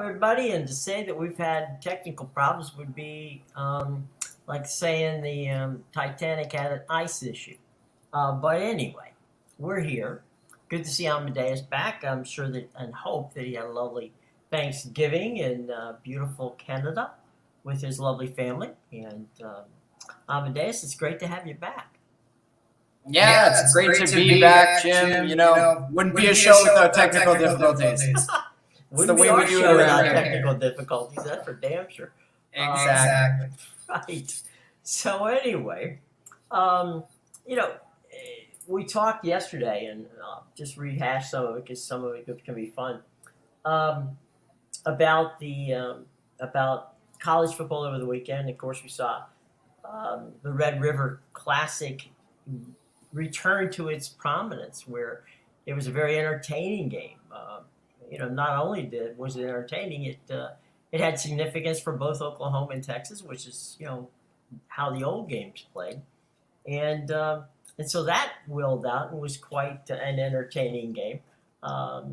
everybody, and to say that we've had technical problems would be like saying the Titanic had an ice issue. But anyway, we're here. Good to see Amedeus back. I'm sure that and hope that he had a lovely Thanksgiving in beautiful Canada with his lovely family. And Amadeus, it's great to have you back. Yeah, it's great to be back, Jim. Wouldn't be a show without technical difficulties. It's the way we do it around here. Technical difficulties, that's for damn sure. Exactly. Right. So anyway, we talked yesterday, and just rehash some of it because some of it can be fun. About about college football over the weekend. Of course, we saw the Red River Classic return to its prominence, where it was a very entertaining game. Not only was it entertaining, it had significance for both Oklahoma and Texas, which is how the old games played, and so that willed out and was quite an entertaining game,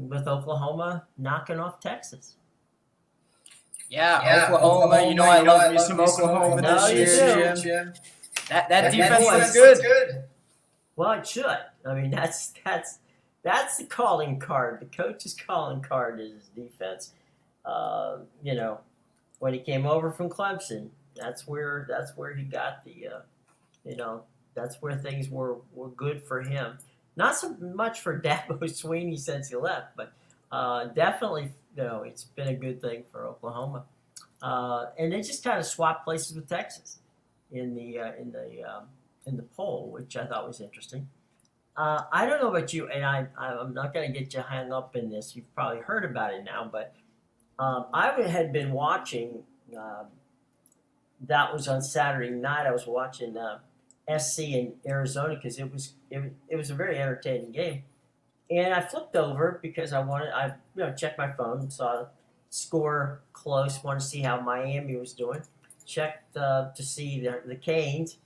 with Oklahoma knocking off Texas. Yeah, Oklahoma. I love me some Oklahoma this year, Jim. That defense was good. Well, it should. I mean, that's the calling card. The coach's calling card is his defense. When he came over from Clemson, that's where he got that's where things were good for him. Not so much for Dabo Swinney since he left, but definitely, it's been a good thing for Oklahoma. And they just kind of swapped places with Texas in the poll, which I thought was interesting. I don't know about you, and I'm not going to get you hung up in this. You've probably heard about it now, but I had been watching. That was on Saturday night. I was watching SC in Arizona because it was a very entertaining game, and I flipped over because I checked my phone, saw score close, wanted to see how Miami was doing. Checked to see the Canes.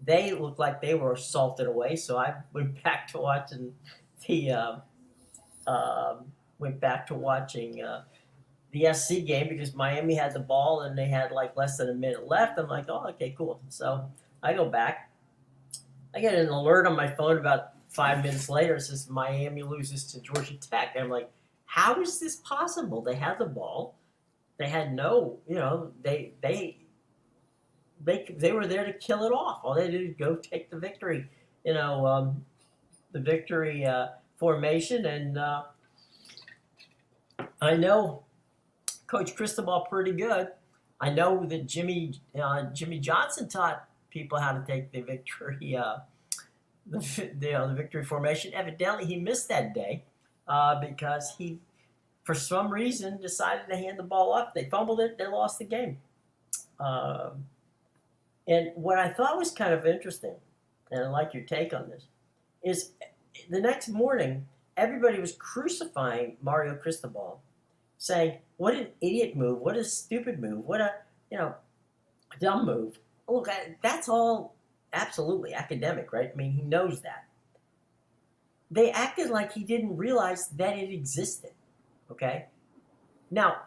They looked like they were salted away, so I went back to watching the SC game because Miami had the ball and they had like less than a minute left. I'm like, oh, okay, cool. So I go back. I get an alert on my phone about 5 minutes later. It says Miami loses to Georgia Tech. And I'm like, how is this possible? They had the ball. They had they were there to kill it off. All they did was go take the victory, the victory formation. And I know Coach Cristobal pretty good. I know that Jimmy Johnson taught people how to take the victory, the victory formation. Evidently, he missed that day because he, for some reason, decided to hand the ball off. They fumbled it. They lost the game. And what I thought was kind of interesting, and I like your take on this, is the next morning, everybody was crucifying Mario Cristobal, saying, what an idiot move, what a stupid move, what a dumb move. Look, that's all absolutely academic, right? I mean, he knows that. They acted like he didn't realize that it existed, okay? Now,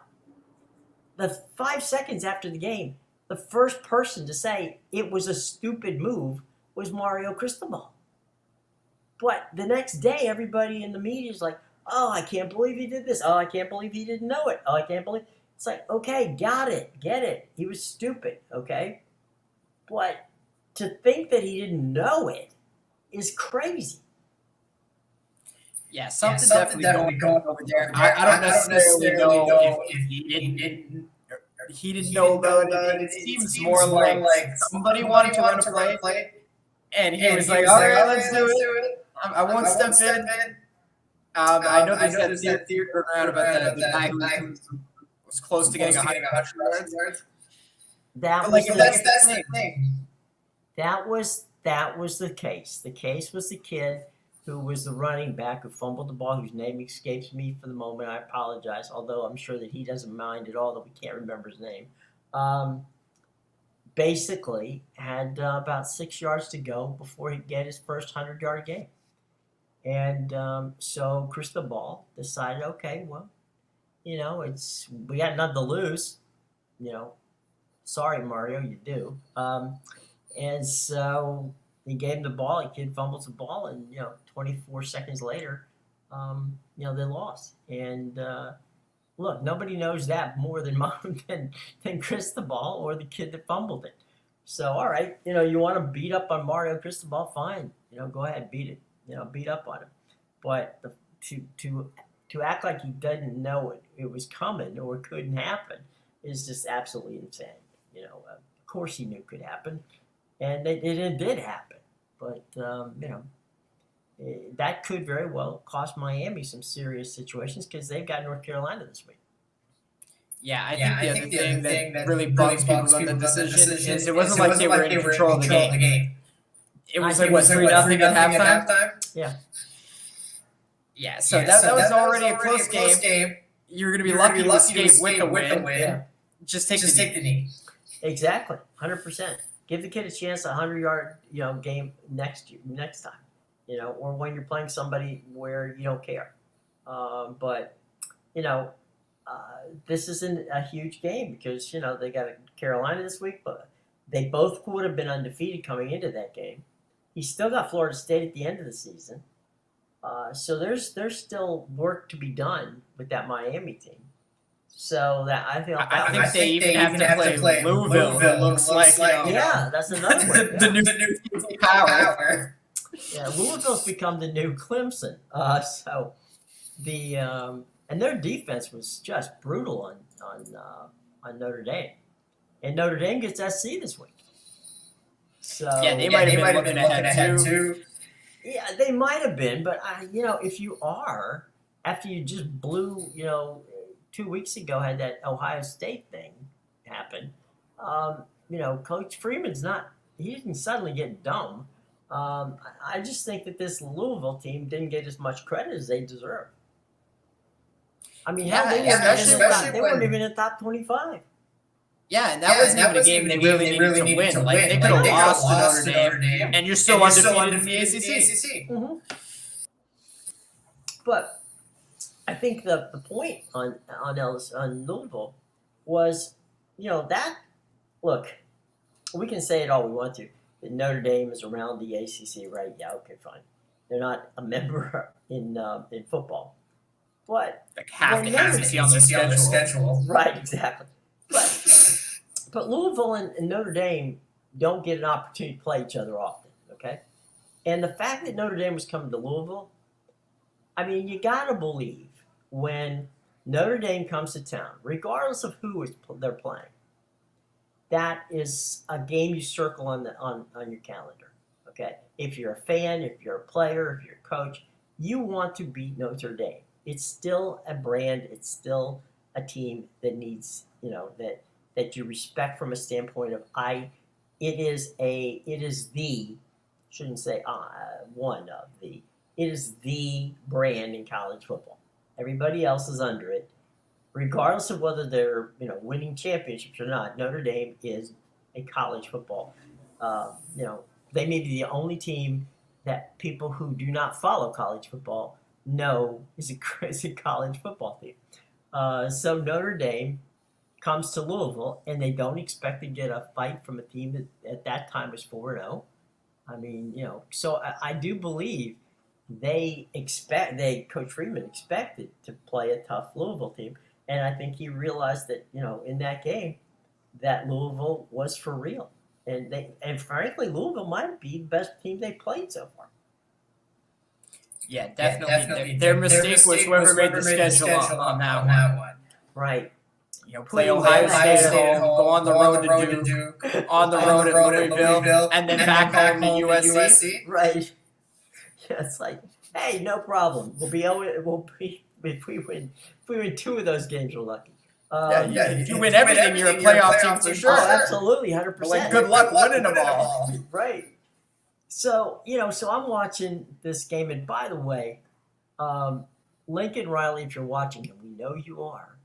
the 5 seconds after the game, the first person to say it was a stupid move was Mario Cristobal. But the next day, everybody in the media is like, oh, I can't believe he did this. Oh, I can't believe he didn't know it. Oh, I can't believe. It's like, okay, got it. Get it. He was stupid, okay? But to think that he didn't know it is crazy. Yeah, something definitely going over there. I don't necessarily know if he didn't know about it. It seems more like somebody wanted to run a play, and he was like, all right, let's do it. I won't step in. I know there's that theory around about the guy who was close to getting 100 yards. That's the thing. That was the case. The case was the kid who was the running back who fumbled the ball, whose name escapes me for the moment. I apologize, although I'm sure that he doesn't mind at all that we can't remember his name. Basically, had about 6 yards to go before he'd get his first 100-yard game. And so Cristobal decided, okay, well, we got nothing to lose. You know, sorry, Mario, you do. And so he gave him the ball. The kid fumbles the ball, and 24 seconds later, they lost. And look, nobody knows that more than mom than Cristobal or the kid that fumbled it. So all right, you want to beat up on Mario Cristobal, fine. Go ahead, beat it. Beat up on him. But to act like he doesn't know it was coming or it couldn't happen is just absolutely insane. Of course he knew it could happen, and it did happen. But that could very well cost Miami some serious situations because they've got North Carolina this week. Yeah, I think the other thing that really bugs people on the decision is it wasn't like they were in control of the game. It was like, what, 3-0 at halftime? Yeah. Yeah, so that was already a close game. You're going to be lucky to escape with a win. Yeah. Just take the knee. Exactly, 100%. Give the kid a chance, a 100-yard game next time, or when you're playing somebody where you don't care. But this isn't a huge game because they got Carolina this week, but they both would have been undefeated coming into that game. He's still got Florida State at the end of the season, so there's still work to be done with that Miami team. So that I think they even have to play Louisville. It looks like yeah, that's another one. the new power. Yeah, Louisville's become the new Clemson. So the and their defense was just brutal on Notre Dame, and Notre Dame gets SC this week. So yeah, they might have been looking ahead too. Yeah, they might have been, but if you are after you just blew 2 weeks ago had that Ohio State thing happen. Coach Freeman's he didn't suddenly get dumb. I just think that this Louisville team didn't get as much credit as they deserve. I mean, they weren't even in the top 25. Yeah, and that wasn't even a game they really needed to win. Like, they could have lost to Notre Dame, and you're still undefeated in the ACC. Mm-hmm. But I think the point on Louisville was, that look, we can say it all we want to. That Notre Dame is around the ACC, right? Yeah, okay, fine. They're not a member in football, but like half the ACC on their schedule. Right? Exactly. But Louisville and Notre Dame don't get an opportunity to play each other often. Okay, and the fact that Notre Dame was coming to Louisville, I mean, you gotta believe when Notre Dame comes to town, regardless of who they're playing, that is a game you circle on your calendar. Okay, if you're a fan, if you're a player, if you're a coach, you want to beat Notre Dame. It's still a brand. It's still a team that needs that you respect from a standpoint of it is the brand in college football. Everybody else is under it. Regardless of whether they're winning championships or not, Notre Dame is a college football. They may be the only team that people who do not follow college football know is a college football team. So Notre Dame comes to Louisville, and they don't expect to get a fight from a team that at that time was 4-0. I mean, so I do believe Coach Freeman expected to play a tough Louisville team. And I think he realized that, in that game, that Louisville was for real. And frankly, Louisville might be the best team they played so far. Yeah, definitely. Their mistake was whoever made the schedule on that one. Right. Play Ohio State at home, go on the road to Duke, on the road at Louisville, and then back home to USC. Right. Yeah, it's like, hey, no problem. If we win 2 of those games, we're lucky. If you win everything, you're a playoff team for sure. Oh, absolutely, 100%. Like, good luck winning them all. Right. So, so I'm watching this game, and by the way, Lincoln Riley, if you're watching, and we know you are,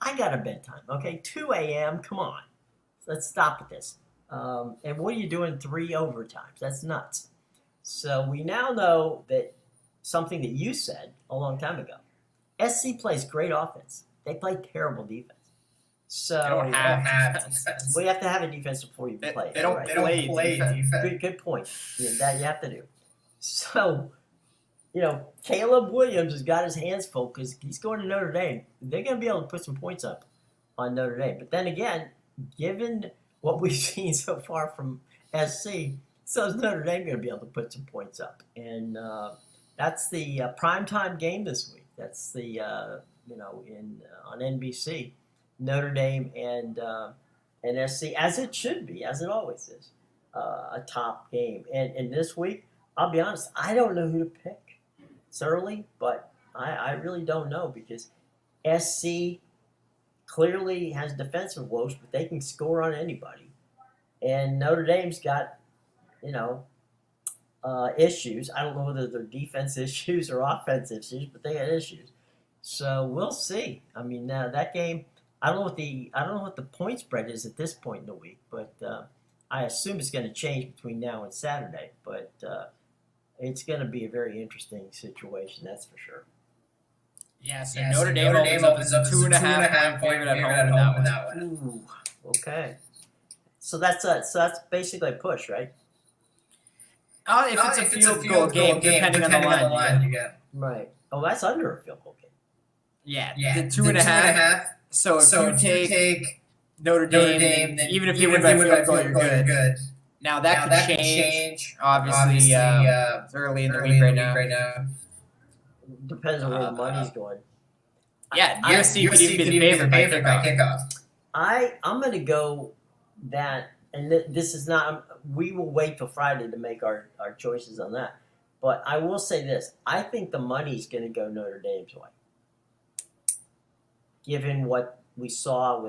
I got a bedtime, okay? 2 a.m., come on. Let's stop with this. And what are you doing 3 overtimes? That's nuts. So we now know that something that you said a long time ago. SC plays great offense. They play terrible defense. So They don't have defense. we have to have a defense before you play. They don't play defense. Good point. Yeah, that you have to do. So, Caleb Williams has got his hands full because he's going to Notre Dame. They're going to be able to put some points up on Notre Dame. But then again, given what we've seen so far from SC, so is Notre Dame going to be able to put some points up. And that's the primetime game this week. That's the, on NBC, Notre Dame and SC, as it should be, as it always is, a top game. And this week, I'll be honest, I don't know who to pick. It's early, but I really don't know because SC clearly has defensive woes, but they can score on anybody. And Notre Dame's got, issues. I don't know whether they're defense issues or offense issues, but they got issues. So we'll see. I mean, that game, I don't know what the point spread is at this point in the week, but I assume it's going to change between now and Saturday. But it's going to be a very interesting situation, that's for sure. Yeah, so Notre Dame opens up 2.5 point favorite at home in that one. Ooh, okay. So that's basically a push, right? If it's a field goal game, depending on the line you get. Right. Oh, that's under a field goal game. Yeah, the 2.5. So if you take Notre Dame, then even if you win by field goal, you're good. Now that could change. Obviously, it's early in the week right now. Depends on where the money's going. Yeah, USC could even be the favorite by kickoff. I'm going to go that, and this is not. We will wait till Friday to make our choices on that. But I will say this: I think the money's going to go Notre Dame's way, given what we saw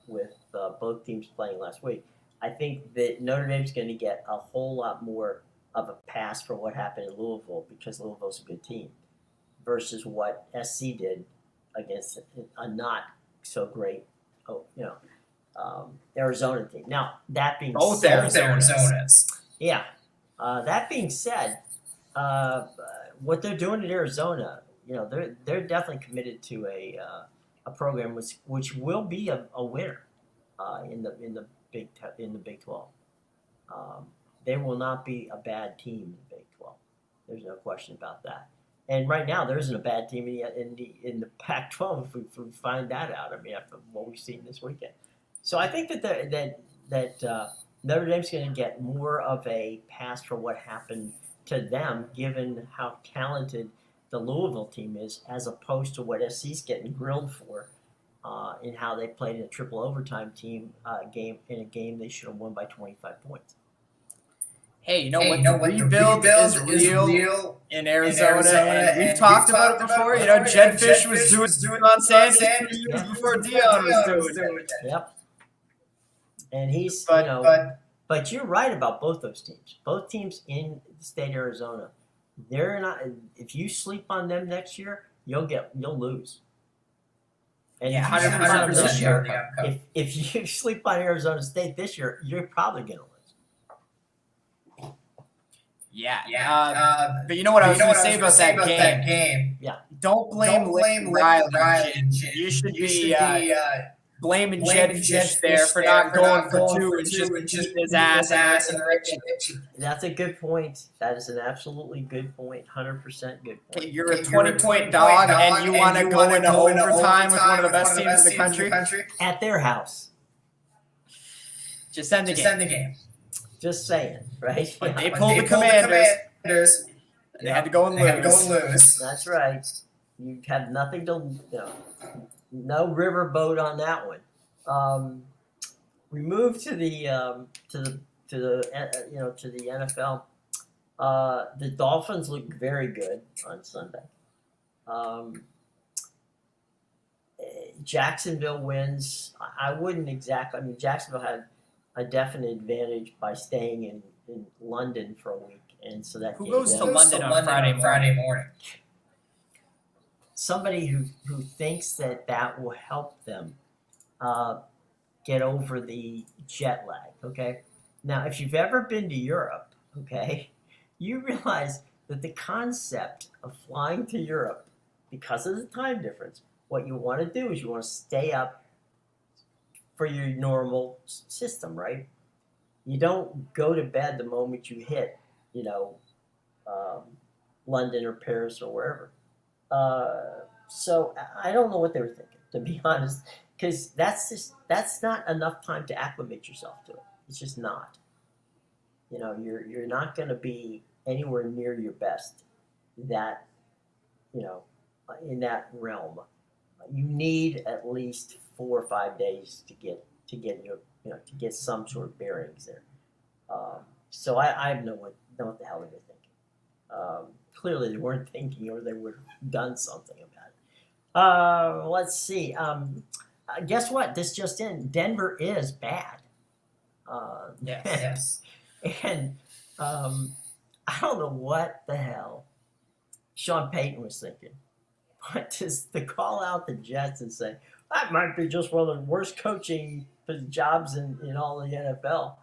with both teams playing last week. I think that Notre Dame's going to get a whole lot more of a pass for what happened in Louisville because Louisville's a good team versus what SC did against a not so great, Arizona team. Now, that being both said, Arizonas. Yeah. That being said, what they're doing in Arizona, they're definitely committed to a program which will be a winner in the Big 12. They will not be a bad team in the Big 12. There's no question about that. And right now, there isn't a bad team in the Pac-12 if we find that out. I mean, after what we've seen this weekend. So I think that Notre Dame's going to get more of a pass for what happened to them, given how talented the Louisville team is, as opposed to what SC's getting grilled for in how they played in a triple overtime game in a game they should have won by 25 points. Hey, you know what? The rebuild is real in Arizona, and we've talked about it before. Jed Fish was doing on Sanders 2 years before Dion was doing it. Yep. And he's, but you're right about both those teams. Both teams in the state of Arizona, they're not. If you sleep on them next year, you'll lose. And yeah, 100% this year, if you sleep on Arizona State this year, you're probably going to lose. Yeah. But you know what I was going to say about that game? Yeah. Don't blame Riley. You should be blaming Jed Fish there for not going for two and just keeping his ass in the direction. That's a good point. That is an absolutely good point. 100% good point. Okay, you're a 20-point dog, and you want to go into overtime with one of the best teams in the country? At their house. Just send the game. Just saying, right? But they pulled the Commanders. They had to go and lose. That's right. You have nothing to, no riverboat on that one. We move to the NFL. The Dolphins look very good on Sunday. Jacksonville wins. I wouldn't exactly. I mean, Jacksonville had a definite advantage by staying in London for a week, and so that who goes to London on Friday morning? Somebody who thinks that will help them get over the jet lag. Okay, now if you've ever been to Europe, okay, you realize that the concept of flying to Europe because of the time difference, what you want to do is you want to stay up for your normal system, right? You don't go to bed the moment you hit, you know, um, London or Paris or wherever. So I don't know what they were thinking, to be honest, because that's not enough time to acclimate yourself to it. It's just not. You know, you're not going to be anywhere near your best that, you know, in that realm. You need at least 4 or 5 days to get your, you know, to get some sort of bearings there. So I have know what the hell they were thinking. Clearly they weren't thinking, or they would have done something about it. Let's see. Guess what? This just in. Denver is bad. Yes. And I don't know what the hell Sean Payton was thinking. But to call out the Jets and say, that might be just one of the worst coaching jobs in all the NFL.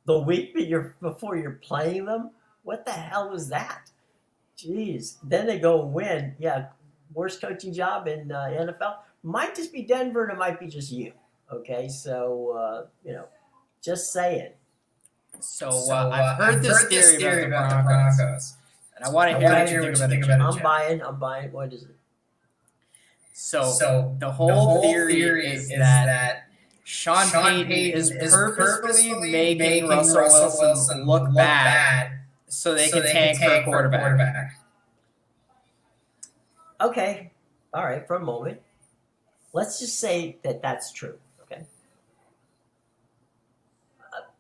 The week before you're playing them? What the hell was that? Jeez. Then they go and win. Yeah, worst coaching job in NFL. Might just be Denver, and it might be just you. Okay, so, you know, just saying. So I've heard this theory about the Broncos. And I want to hear what you think about it. I'm buying. What is it? So the whole theory is that Sean Payton is purposefully making Russell Wilson look bad so they can tank for a quarterback. Okay. All right, for a moment. Let's just say that that's true, okay?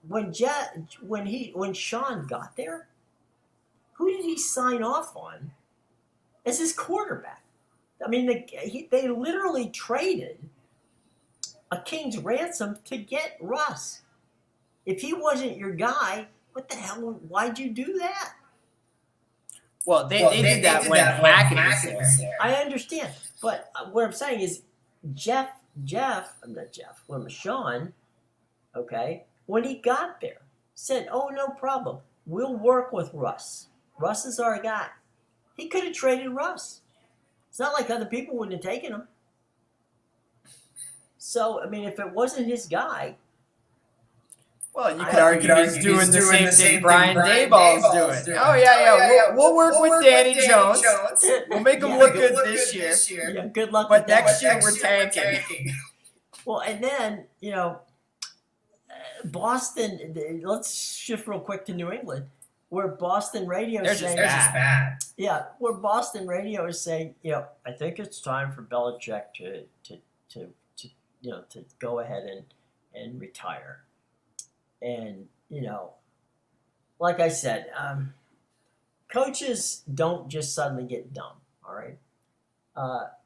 When Sean got there, who did he sign off on as his quarterback? I mean, they literally traded a king's ransom to get Russ. If he wasn't your guy, what the hell? Why'd you do that? Well, they did that when Hackett was there. I understand, but what I'm saying is, Sean, okay, when he got there, said, "Oh, no problem. We'll work with Russ. Russ is our guy." He could have traded Russ. It's not like other people wouldn't have taken him. So, I mean, if it wasn't his guy... Well, you could argue he's doing the same thing Brian Daboll's doing. Oh, yeah. We'll work with Danny Jones. We'll make him look good this year. Yeah, good luck but with that. next year we're tanking. Well, and then, you know, Boston... Let's shift real quick to New England. Where Boston radio is saying, they're just bad. Yeah, where Boston radio is saying, you know, I think it's time for Belichick to go ahead and retire. And, you know, like I said, coaches don't just suddenly get dumb, all right?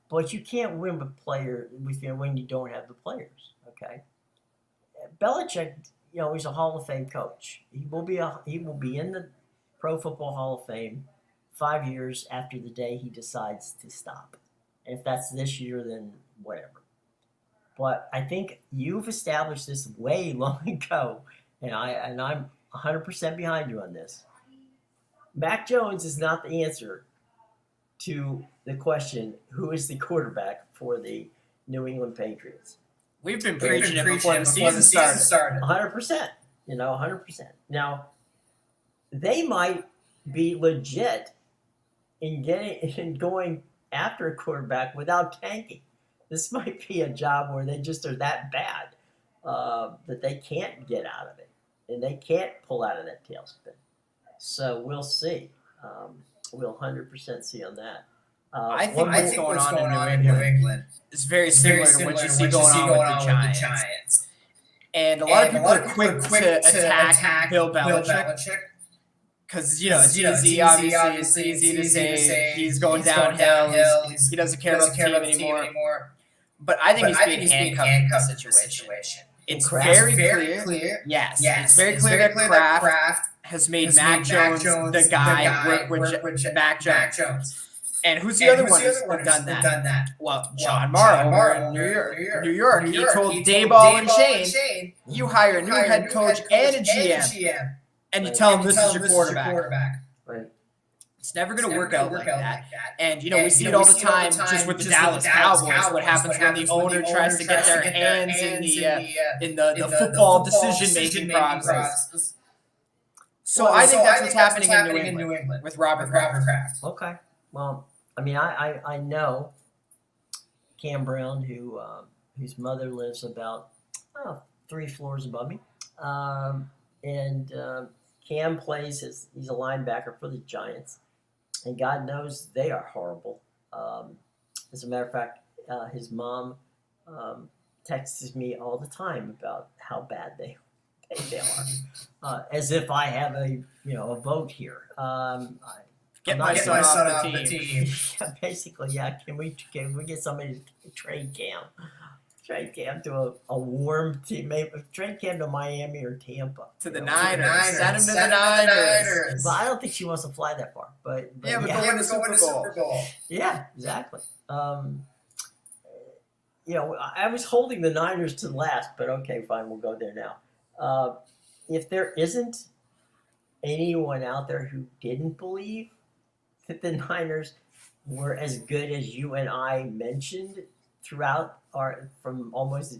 But you can't win when you don't have the players, okay? Belichick, you know, he's a Hall of Fame coach. He will be in the Pro Football Hall of Fame 5 years after the day he decides to stop. And if that's this year, then whatever. But I think you've established this way long ago, and I'm 100% behind you on this. Mac Jones is not the answer to the question, who is the quarterback for the New England Patriots? We've been preaching it before the season started. 100%. You know, 100%. Now, they might be legit in going after a quarterback without tanking. This might be a job where they just are that bad that they can't get out of it, and they can't pull out of that tailspin. So we'll see. We'll 100% see on that. I think what's going on in New England is very similar to what you see going on with the Giants. And a lot of people are quick to attack Bill Belichick. Because, you know, it's easy, obviously. It's easy to say he's going downhill. He doesn't care about the team anymore. But I think he's being handcuffed in this situation. It's very clear. Yes. It's very clear that Kraft has made Mac Jones the guy with Mac Jones. And who's the other one who's done that? Well, John Morrow over in New York. He told Daboll and Shane, you hire a new head coach and a GM, and you tell him this is your quarterback. Right. It's never going to work out like that. And, we see it all the time just with the Dallas Cowboys. What happens when the owner tries to get their hands in the football decision-making process. So I think that's what's happening in New England with Robert Kraft. Okay. Well, I mean, I know Cam Brown, whose mother lives about 3 floors above me. Cam plays he's a linebacker for the Giants. And God knows they are horrible. As a matter of fact, his mom texts me all the time about how bad they are, as if I have a vote here. Get my son off the team. Yeah, basically, yeah. Can we get somebody to trade Cam? Trade Cam to a warm team. Maybe trade Cam to Miami or Tampa. To the Niners. Send him to the Niners. Well, I don't think she wants to fly that far. But yeah, but go win the Super Bowl. Yeah, exactly. I was holding the Niners to last, but okay, fine, we'll go there now. If there isn't anyone out there who didn't believe that the Niners were as good as you and I mentioned throughout from almost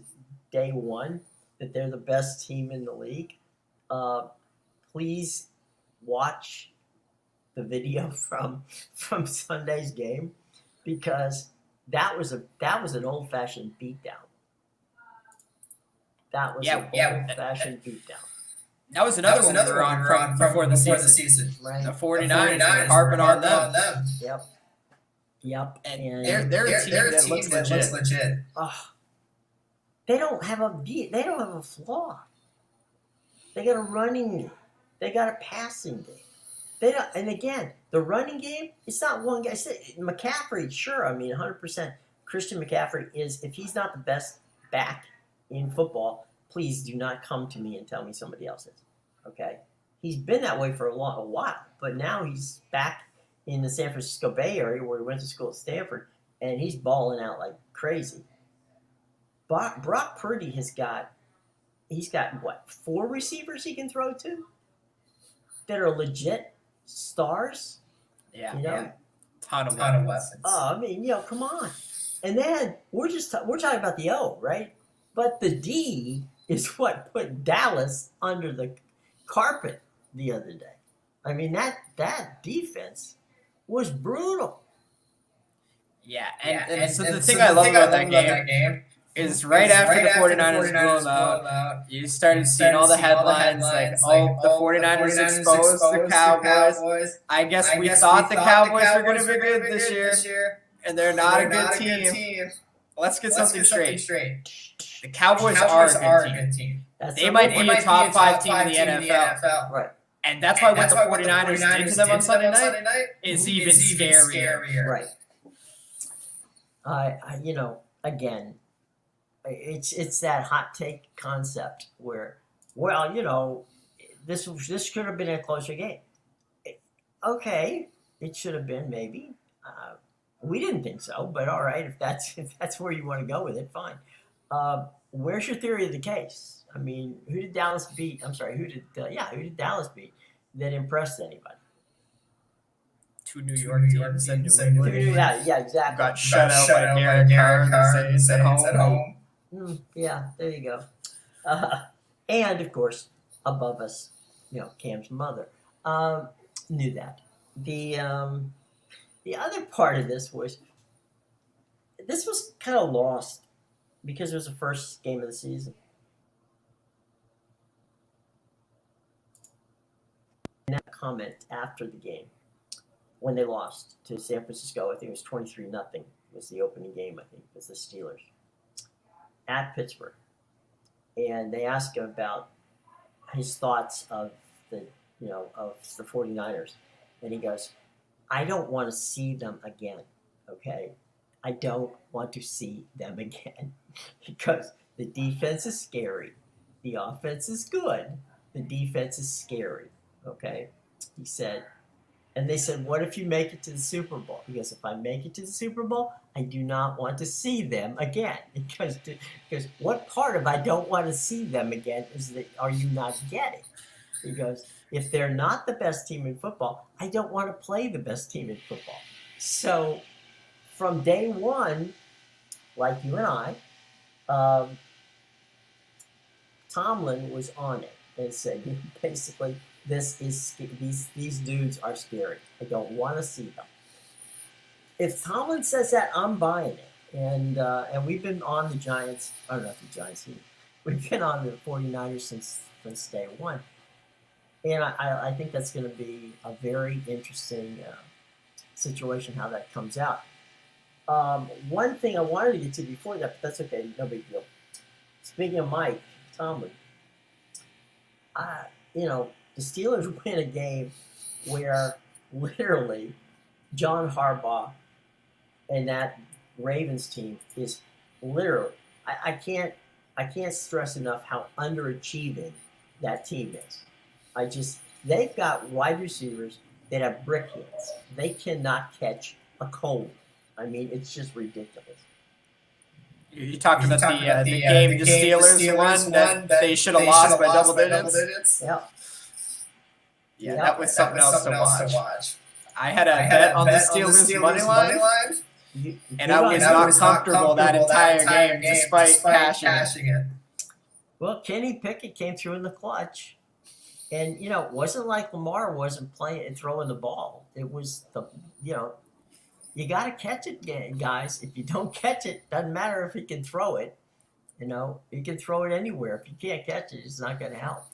day one, that they're the best team in the league, please watch the video from Sunday's game, because that was an old-fashioned beatdown. That was an old-fashioned beatdown. That was another one we were on from before the season. Right. The 49ers were harping on them. Yep. And they're a team that looks legit. Oh, they don't have a flaw. They got a running game. They got a passing game. And again, the running game, it's not one guy. McCaffrey, sure, 100%. Christian McCaffrey if he's not the best back in football, please do not come to me and tell me somebody else is. Okay? He's been that way for a while, but now he's back in the San Francisco Bay Area where he went to school at Stanford, and he's balling out like crazy. Brock Purdy he's got what, 4 receivers he can throw to that are legit stars? Yeah. Ton of weapons. Oh, come on. And then we're talking about the O, right? But the D is what put Dallas under the carpet the other day. That defense was brutal. Yeah, and so the thing I love about that game is right after the 49ers blew them out, you started seeing all the headlines like, the 49ers exposed the Cowboys. I guess we thought the Cowboys were going to be good this year, and they're not a good team. Let's get something straight. The Cowboys are a good team. They might be a top 5 team in the NFL. Right. And that's why what the 49ers did to them on Sunday night is even scarier. Right. Again, it's that hot take concept where, this could have been a closer game. Okay, it should have been maybe. We didn't think so, but all right, if that's where you want to go with it, fine. Where's your theory of the case? Who did Dallas beat? I'm sorry, who did Dallas beat that impressed anybody? 2 New York teams and New England. Yeah, exactly. Got shut out by Derek Carr at home. Yeah, there you go. And of course, above us, Cam's mother knew that. The other part of this was kind of lost because it was the first game of the season. And that comment after the game, when they lost to San Francisco, I think it was 23-0, was the opening game, I think, was the Steelers at Pittsburgh. And they asked him about his thoughts of the 49ers. And he goes, I don't want to see them again, okay? I don't want to see them again because the defense is scary. The offense is good. The defense is scary, okay? He said, and they said, what if you make it to the Super Bowl? He goes, if I make it to the Super Bowl, I do not want to see them again. Because what part of I don't want to see them again are you not getting? He goes, if they're not the best team in football, I don't want to play the best team in football. So from day one, like you and I, Tomlin was on it and said, basically, these dudes are scary. I don't want to see them. If Tomlin says that, I'm buying it. And we've been on the Giants. I don't know if the Giants. We've been on the 49ers since day one. And I think that's going to be a very interesting situation how that comes out. One thing I wanted to get to before that, but that's okay, no big deal. Speaking of Mike Tomlin, the Steelers win a game where literally John Harbaugh and that Ravens team is literally I can't stress enough how underachieving that team is. They've got wide receivers that have brick hands. They cannot catch a cold. I mean, it's just ridiculous. You talked about the game the Steelers won that they should have lost by double digits. Yeah, that was something else to watch. I had a bet on the Steelers money line, and I was not comfortable that entire game despite cashing it. Well, Kenny Pickett came through in the clutch. And, it wasn't like Lamar wasn't playing and throwing the ball. It was you got to catch it, guys. If you don't catch it, doesn't matter if he can throw it. He can throw it anywhere. If you can't catch it, it's not going to help.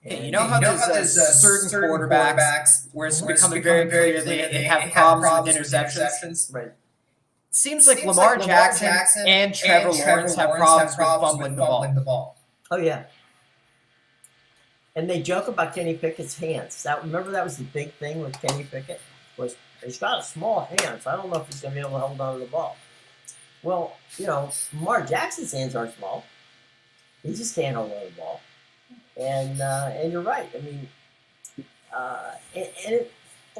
And you know how there's certain quarterbacks where it's becoming very clear they have problems with interceptions? Right. Seems like Lamar Jackson and Trevor Lawrence have problems with fumbling the ball. Oh, yeah. And they joke about Kenny Pickett's hands. Remember that was the big thing with Kenny Pickett? Was he's got a small hand, so I don't know if he's going to be able to hold on to the ball. Well, Lamar Jackson's hands aren't small. He just can't hold on to the ball. And you're right. I mean,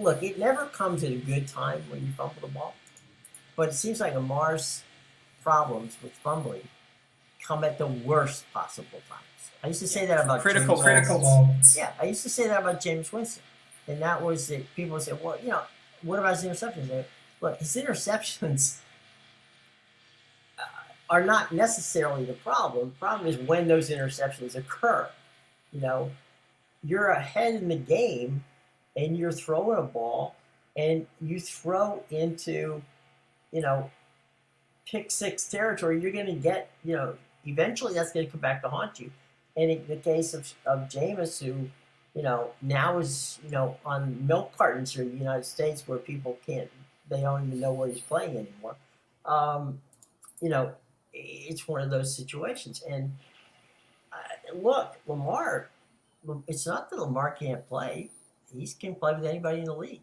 look, it never comes at a good time when you fumble the ball. But it seems like Lamar's problems with fumbling come at the worst possible times. I used to say that about critical moments. Yeah, I used to say that about James Winston. And that was that people would say, well, what about his interceptions? Look, his interceptions are not necessarily the problem. The problem is when those interceptions occur. You're ahead in the game and you're throwing a ball and you throw into, pick six territory, you're going to get, eventually that's going to come back to haunt you. And in the case of Jameis, who, now is, on milk cartons here in the United States where people they don't even know where he's playing anymore. It's one of those situations. And look, Lamar, it's not that Lamar can't play. He can play with anybody in the league.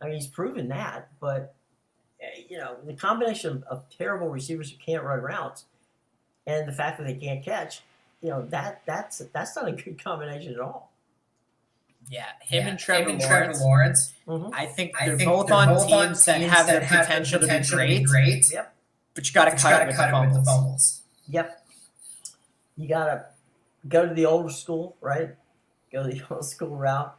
I mean, he's proven that. But, the combination of terrible receivers who can't run routes and the fact that they can't catch, that's not a good combination at all. Yeah, him and Trevor Lawrence. Mm-hmm. I think they're both on teams that have the potential to be great. Yep. But you got to cut it with the fumbles. Yep. You got to go to the old school, right? Go to the old school route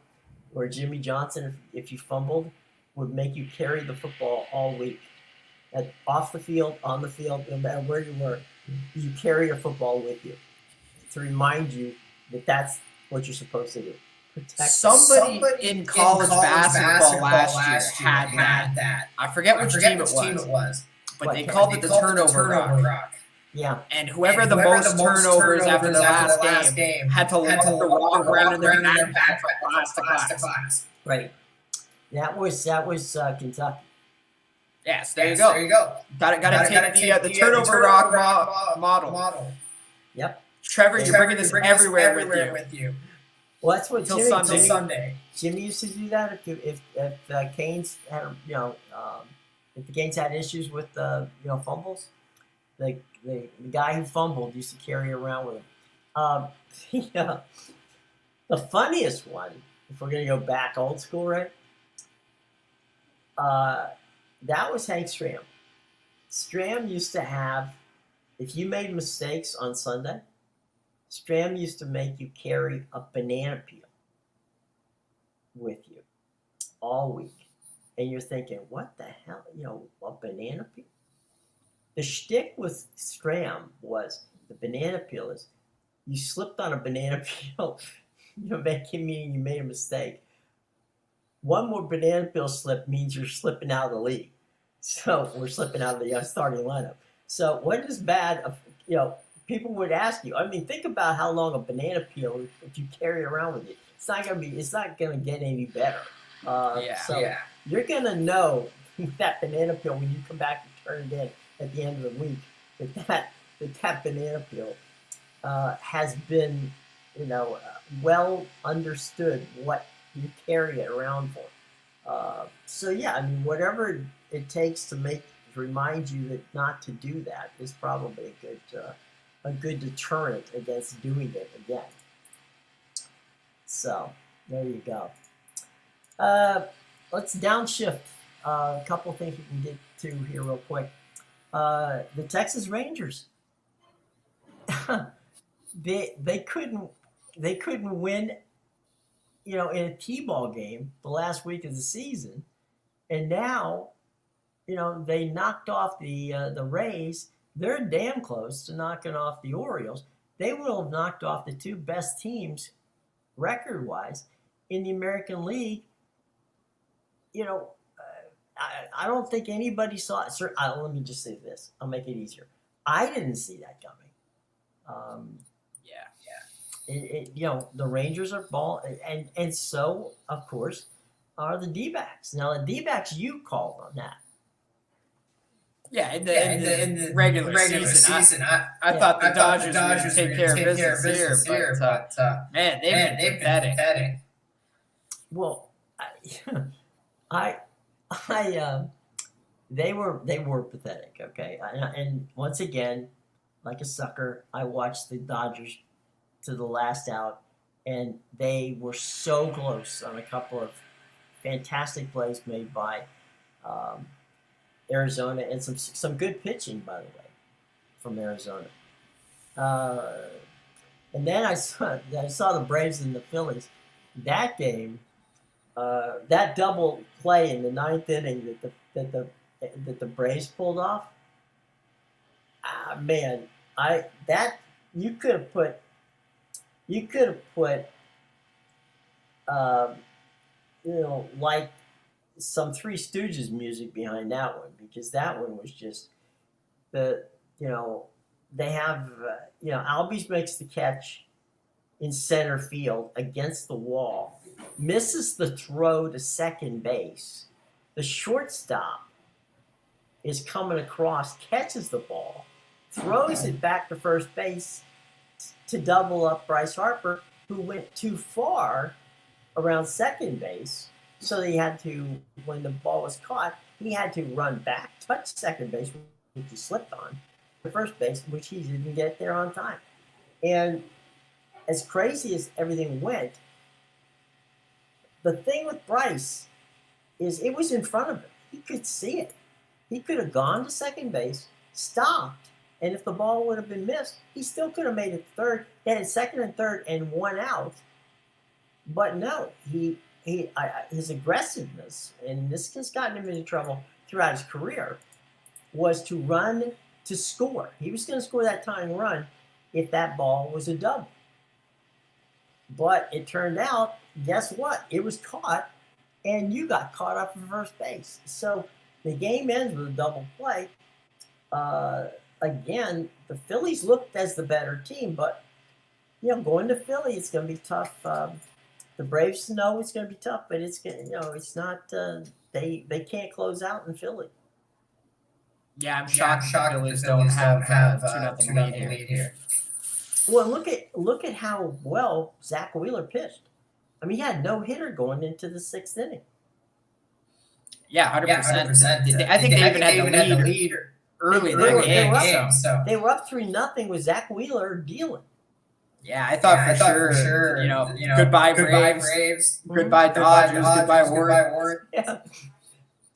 where Jimmy Johnson, if you fumbled, would make you carry the football all week. Off the field, on the field, no matter where you were, you carry your football with you to remind you that that's what you're supposed to do. Somebody in college basketball last year had that. I forget which team it was. But they called it the turnover rock. Yeah. And whoever the most turnovers after the last game had to let the rock around in their backpack from class to class. Right. That was Kentucky. Yes, there you go. Gotta take the turnover rock model. Yep. Trevor, you're bringing this everywhere with you. Well, that's what until Sunday. Jimmy used to do that if Canes had if the Canes had issues with fumbles, the guy who fumbled used to carry around with him. The funniest one, if we're gonna go back old school, right? That was Hank Stram. Stram used to have, if you made mistakes on Sunday, Stram used to make you carry a banana peel. with you all week, and you're thinking, what the hell? A banana peel? The shtick with Stram was the banana peel is you slipped on a banana peel, meaning you made a mistake. One more banana peel slip means you're slipping out of the league. So we're slipping out of the starting lineup. So what is bad? People would ask you. I mean, think about how long a banana peel if you carry it around with you. It's not gonna be. It's not gonna get any better. You're gonna know that banana peel when you come back and turn it in at the end of the week. That banana peel has been, well understood what you carry it around for. Whatever it takes to remind you that not to do that is probably a good deterrent against doing it again. So there you go. Let's downshift a couple things we can get to here real quick. The Texas Rangers. they couldn't win, in a T-ball game the last week of the season, and now, they knocked off the Rays. They're damn close to knocking off the Orioles. They will have knocked off the two best teams record-wise in the American League. I don't think anybody saw it. Let me just say this. I'll make it easier. I didn't see that coming. The Rangers are ball, and so, of course, are the D-backs. Now, the D-backs, you called on that. Yeah, in the regular season, I thought the Dodgers were going to take care of business here, but man, they've been pathetic. Well, they were pathetic. Okay, and once again, like a sucker, I watched the Dodgers to the last out, and they were so close on a couple of fantastic plays made by Arizona, and some good pitching, by the way, from Arizona. And then I saw the Braves and the Phillies. That game, that double play in the ninth inning that the Braves pulled off. Man, you could have put like some Three Stooges music behind that one, because that one was just they have Albies makes the catch in center field against the wall, misses the throw to second base. The shortstop is coming across, catches the ball, throws it back to first base to double up Bryce Harper, who went too far around second base. So he had to, when the ball was caught, he had to run back, touch second base, which he slipped on, to first base, which he didn't get there on time. And as crazy as everything went, the thing with Bryce is it was in front of him. He could see it. He could have gone to second base, stopped, and if the ball would have been missed, he still could have made it third. He had second and third and one out. But no, his aggressiveness, and this has gotten him into trouble throughout his career, was to run to score. He was going to score that tying run if that ball was a double. But it turned out, guess what? It was caught, and you got caught up in first base. So the game ends with a double play. Again, the Phillies looked as the better team, but going to Philly, it's going to be tough. The Braves know it's going to be tough, but it's not. They can't close out in Philly. Yeah, I'm shocked the Phillies don't have a 2-0 lead here. Well, look at how well Zach Wheeler pitched. I mean, he had no hitter going into the sixth inning. Yeah, 100%. I think they even had the lead early in the game. They were up 3-0 with Zach Wheeler dealing. Yeah, I thought for sure, goodbye Braves, goodbye Dodgers, goodbye Ward. Yeah.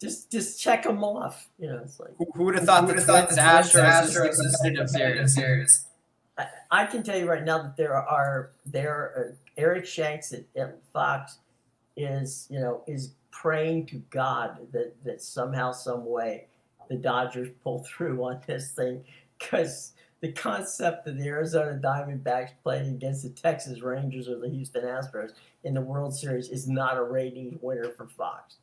Just check them off. It's like who would have thought the Twins Astros is a competitive series? I can tell you right now that there are Eric Shanks at Fox is praying to God that somehow, some way, the Dodgers pull through on this thing, because the concept of the Arizona Diamondbacks playing against the Texas Rangers or the Houston Astros in the World Series is not a ratings winner for Fox.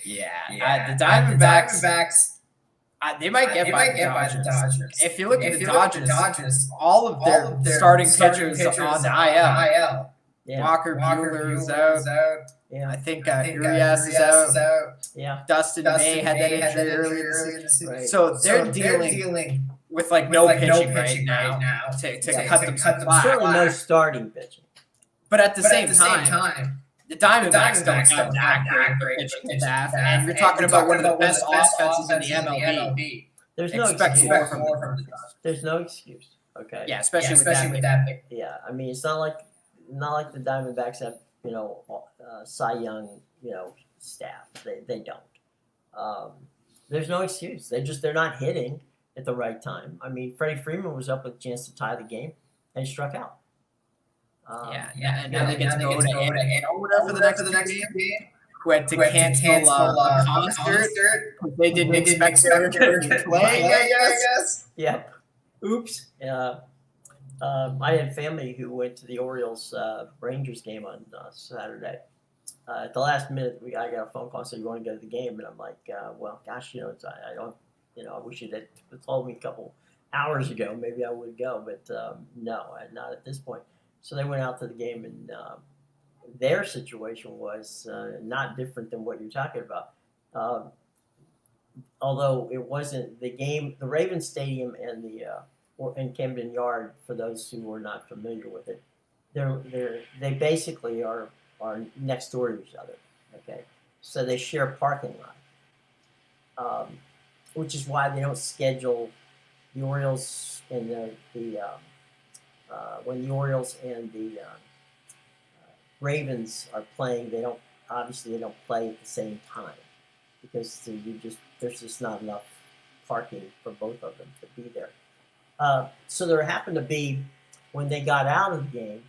Yeah, the Diamondbacks. They might get by the Dodgers. If you look at the Dodgers, all of their starting pitchers on the IL. Yeah. Walker Buehler's out. Yeah. I think Urias is out. Yeah. Dustin May had that injury earlier in the season. Right. So they're dealing with no pitching right now to cut them some slack. Certainly no starting pitching. But at the same time, the Diamondbacks don't have that great pitching staff, and you're talking about one of the best offenses in the MLB. There's no Expect excuse. more from the Dodgers. There's no excuse. Okay. Yeah, especially with that pick. Yeah, I mean, it's not like the Diamondbacks have Cy Young staff. They don't. There's no excuse. They're not hitting at the right time. I mean, Freddie Freeman was up with a chance to tie the game and he struck out. And now they get to go to Arizona for the next game. Who had to cancel a concert. They didn't expect them to play, I guess. Yep. Oops. I had family who went to the Orioles Rangers game on Saturday. At the last minute, I got a phone call, said, "You want to go to the game?" And I'm like, "Well, gosh, I don't, I wish you'd have told me a couple hours ago. Maybe I would go, but no, not at this point." So they went out to the game, and their situation was not different than what you're talking about. Although it wasn't the game, the Ravens Stadium and and Camden Yard, for those who are not familiar with it, they basically are next door to each other. Okay, so they share a parking lot, which is why they don't schedule the Orioles and when the Orioles and the Ravens are playing, they don't play at the same time, because there's just not enough parking for both of them to be there. So there happened to be, when they got out of the game,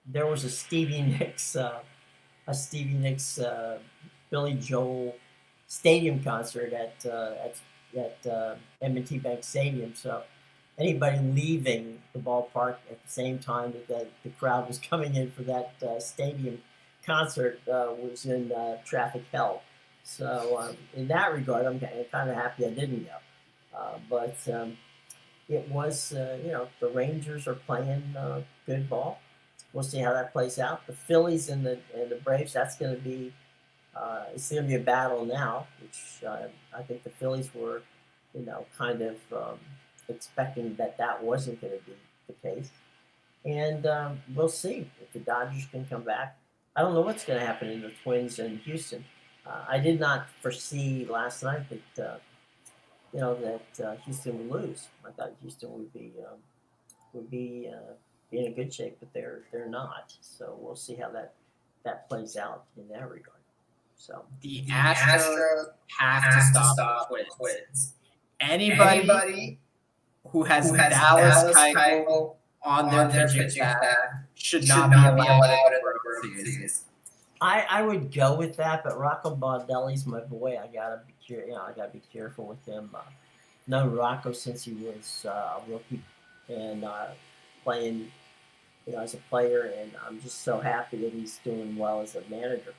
there was a Stevie Nicks, Billy Joel stadium concert at M&T Bank Stadium. So anybody leaving the ballpark at the same time that the crowd was coming in for that stadium concert was in traffic hell. So in that regard, I'm kind of happy I didn't go. But it was, the Rangers are playing good ball. We'll see how that plays out. The Phillies and the Braves, that's going to be it's going to be a battle now, which I think the Phillies were, kind of expecting that wasn't going to be the case. And we'll see if the Dodgers can come back. I don't know what's going to happen in the Twins and Houston. I did not foresee last night that Houston would lose. I thought Houston would be in a good shape, but they're not. So we'll see how that plays out in that regard. So the Astros have to stop the Twins. Anybody who has Dallas Keuchel on their pitching staff should not be allowed to grow series. I would go with that, but Rocco Baldelli's my boy. I gotta be careful with him. Known Rocco since he was a rookie and playing, as a player, and I'm just so happy that he's doing well as a manager.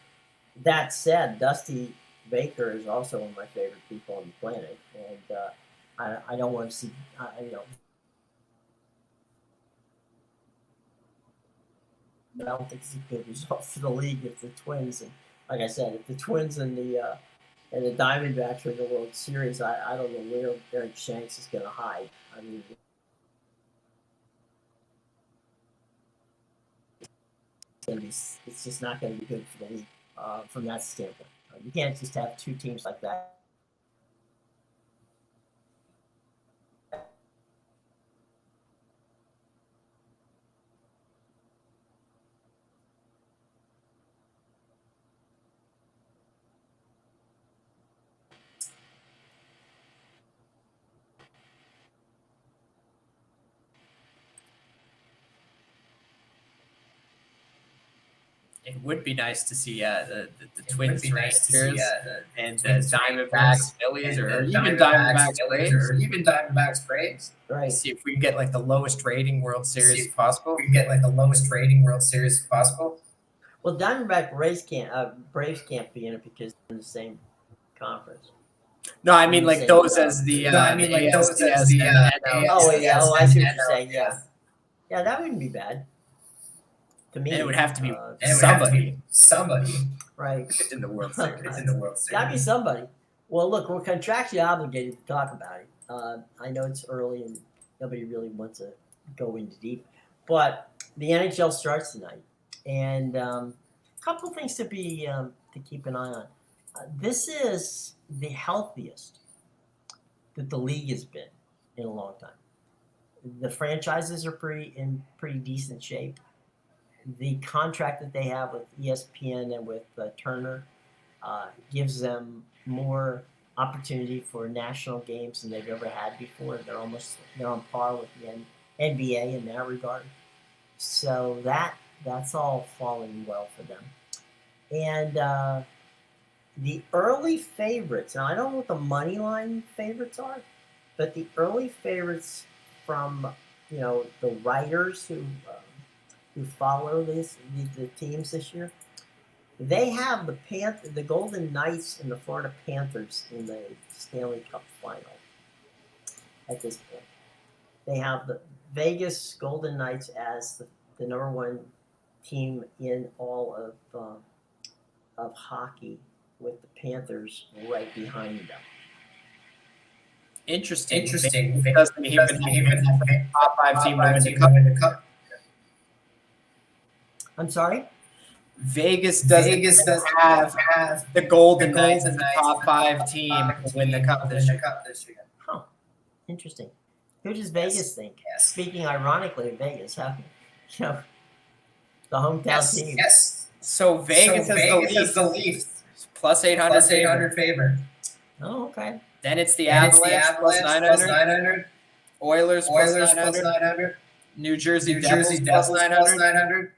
That said, Dusty Baker is also one of my favorite people on the planet, and I don't want to see, I don't think it's a good result for the league if the Twins, and like I said, if the Twins and the Diamondbacks are in the World Series, I don't know where Eric Shanks is going to hide. I mean, it's just not going to be good for the league from that standpoint. You can't just have two teams like that. It would be nice to see the Twins Rangers and the Diamondbacks Phillies, or even Diamondbacks Braves. Right. See if we can get like the lowest rating World Series possible. Well, Diamondback Braves can't be in it because they're in the same conference. No, I mean like those as the ALCS and Oh, yeah. Oh, I see what you're saying. Yeah. Yeah, that wouldn't be bad. To me, and it would have to be somebody right in the World Series. Gotta be somebody. Well, look, we're contractually obligated to talk about it. I know it's early and nobody really wants to go into deep, but the NHL starts tonight, and a couple of things to keep an eye on. This is the healthiest that the league has been in a long time. The franchises are in pretty decent shape. The contract that they have with ESPN and with Turner gives them more opportunity for national games than they've ever had before. They're on par with the NBA in that regard. So that's all falling well for them. And the early favorites. Now I don't know what the money line favorites are, but the early favorites from the writers who follow the teams this year, they have the Golden Knights and the Florida Panthers in the Stanley Cup final at this point. They have the Vegas Golden Knights as the number one team in all of hockey, with the Panthers right behind them. Interesting. Doesn't even top 5 team to win the cup. I'm sorry? Vegas doesn't have the Golden Knights as the top 5 team to win the cup this year. Huh. Interesting. Who does Vegas think? Yes. Speaking ironically of Vegas, the hometown team. Yes. So Vegas is the Leafs. Plus 800 favorite. Oh, okay. Then it's the Avalanche plus 900. Oilers plus 900. New Jersey Devils plus 900.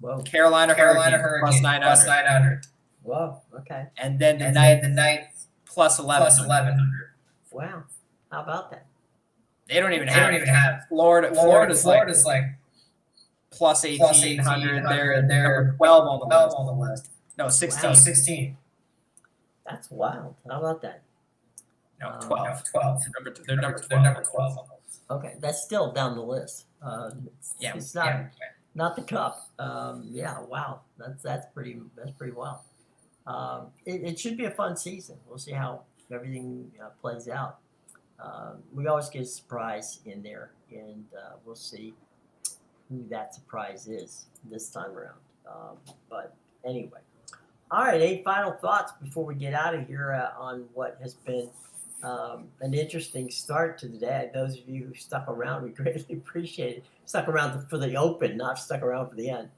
Whoa. Carolina Hurricanes plus 900. Whoa, okay. And then the Knights plus 1100. Wow. How about that? They don't even have Florida. Florida's like plus 1800. They're number 12 on the list. No, 16. Wow. 16. That's wild. How about that? No, 12. 12. They're number 12. Okay, that's still down the list. It's not the cup. Yeah, wow. That's pretty wild. It should be a fun season. We'll see how everything plays out. We always get a surprise in there, and we'll see who that surprise is this time around. But anyway. All right, 8 final thoughts before we get out of here on what has been an interesting start to the day. Those of you who stuck around, we greatly appreciate it. Stuck around for the open, not stuck around for the end.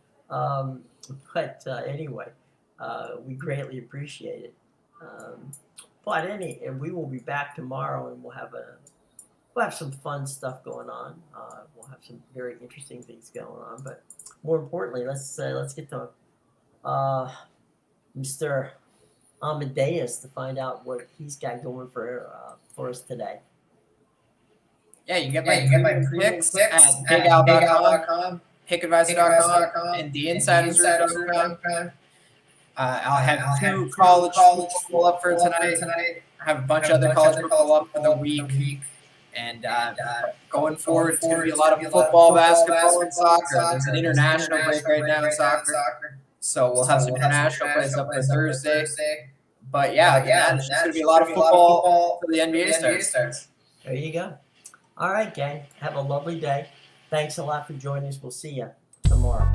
Anyway, we greatly appreciate it. And we will be back tomorrow, and we'll have some fun stuff going on. We'll have some very interesting things going on. But more importantly, let's get to Mr. Amedeus to find out what he's got going for us today. Yeah, you get my picks at BigAl.com, HickAdvisor.com, and TheInsidersRoom.com. I'll have 2 college football up for tonight. I have a bunch of other college football up for the week. And going forward, it's going to be a lot of football, basketball, and soccer. There's an international break right now in soccer. So we'll have some international plays up for Thursday. But it's just going to be a lot of football for the NBA starts. There you go. All right, gang. Have a lovely day. Thanks a lot for joining us. We'll see you tomorrow.